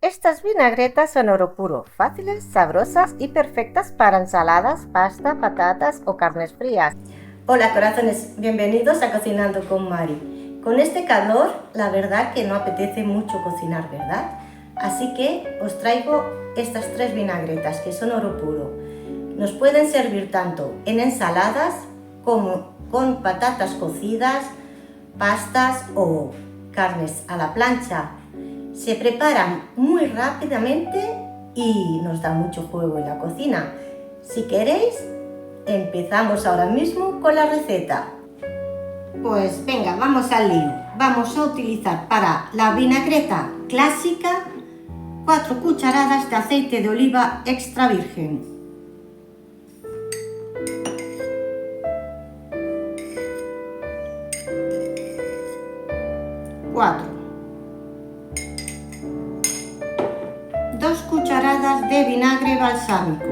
Estas vinagretas son oro puro, fáciles, sabrosas y perfectas para ensaladas, pasta, patatas o carnes frías. Hola corazones, bienvenidos a Cocinando con Mari. Con este calor, la verdad que no apetece mucho cocinar, ¿verdad? Así que os traigo estas 3 vinagretas que son oro puro. Nos pueden servir tanto en ensaladas como con patatas cocidas, pastas o carnes a la plancha. Se preparan muy rápidamente y nos da mucho juego en la cocina. Si queréis, empezamos ahora mismo con la receta. Pues venga, vamos al lío. Vamos a utilizar para la vinagreta clásica 4 cucharadas de aceite de oliva extra virgen. 2 cucharadas de vinagre balsámico.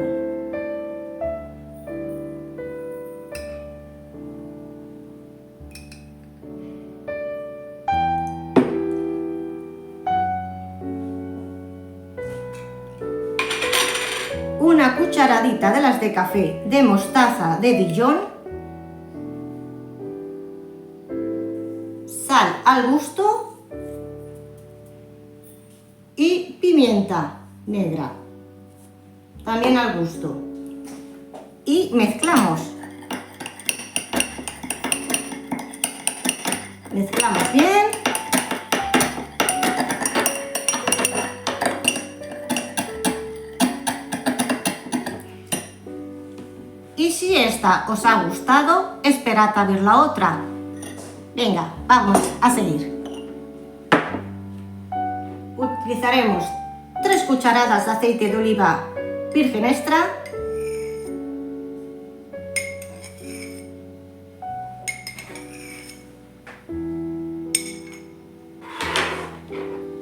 1 cucharadita de las de café de mostaza de Dijon, sal al gusto y pimienta negra, también al gusto. Y mezclamos. Mezclamos bien. Y si esta os ha gustado, esperad a ver la otra. Venga, vamos a seguir. Utilizaremos 3 cucharadas de aceite de oliva virgen extra,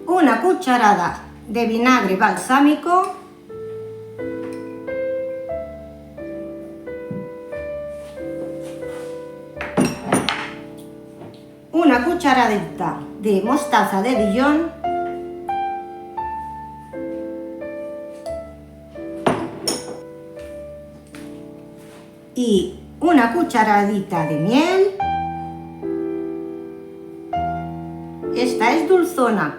una cucharada de vinagre balsámico, una cucharadita de mostaza de Dijon y una cucharadita de miel. Esta es dulzona.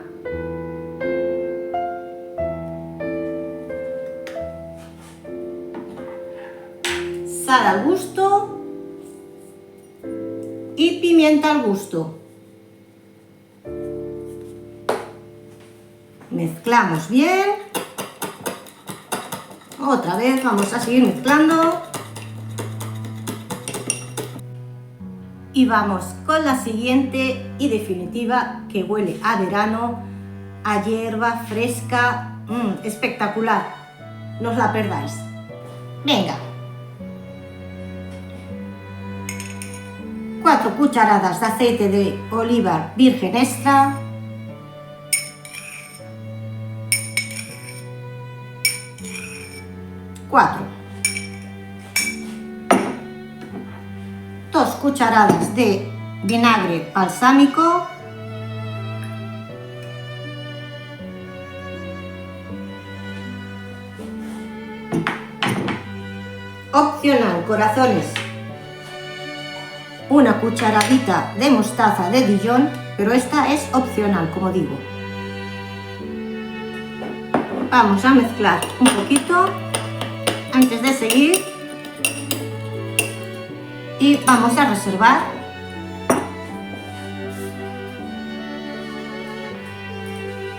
Sal al gusto y pimienta al gusto. Mezclamos bien. Otra vez vamos a seguir mezclando. Y vamos con la siguiente y definitiva, que huele a verano, a hierba fresca, espectacular. No os la perdáis. Venga. 4 cucharadas de aceite de oliva virgen extra. 2 cucharadas de vinagre balsámico. 'Opcional, corazones, 1 cucharadita de mostaza de Dijon, pero esta es opcional, como digo. Vamos a mezclar un poquito antes de seguir y vamos a reservar.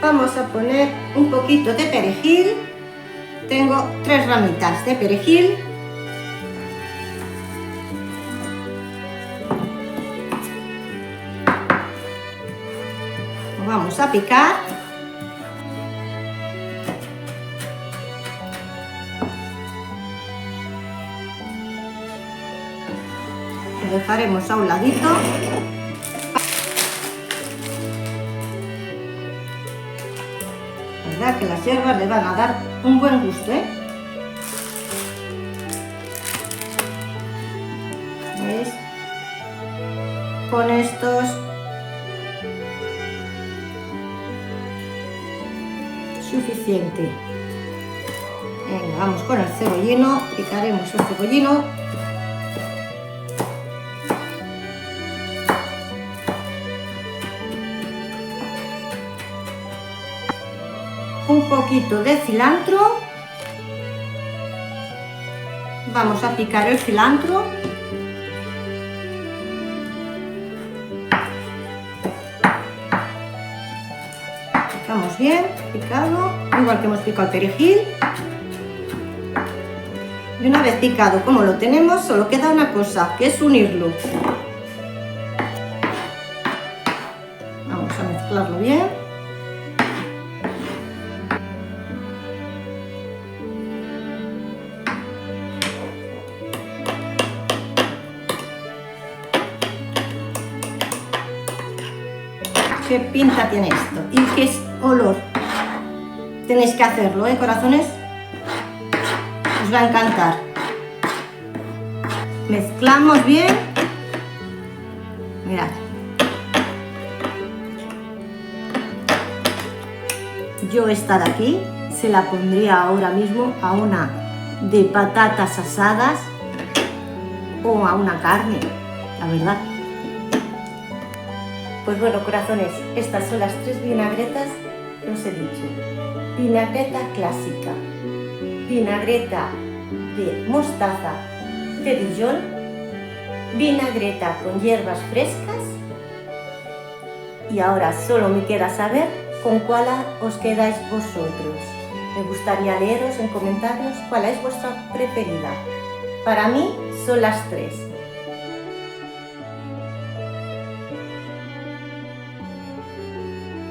Vamos a poner un poquito de perejil. Tengo 3 ramitas de perejil. Lo vamos a picar. Lo dejaremos a un ladito. La verdad que las hierbas le van a dar un buen gusto, ¿Veis? Con estos suficiente. Venga, vamos con el cebollino, picaremos el cebollino. Un poquito de cilantro. Vamos a picar el cilantro. Picamos bien, picado, igual que hemos picado el perejil. Y una vez picado como lo tenemos, solo queda una cosa, que es unirlo. Vamos a mezclarlo bien. ¿Qué pinta tiene esto? ¿Y qué olor? Tenéis que hacerlo, ¿eh, corazones? Os va a encantar. Mezclamos bien. Mirad. Yo esta de aquí se la pondría ahora mismo a una de patatas asadas o a una carne, la verdad. Pues bueno, corazones, estas son las 3 vinagretas que os he dicho. Vinagreta clásica, vinagreta de mostaza de Dijon, vinagreta con hierbas frescas y ahora solo me queda saber con cuál os quedáis vosotros. Me gustaría leeros en comentarios cuál es vuestra preferida. Para mí son las 3.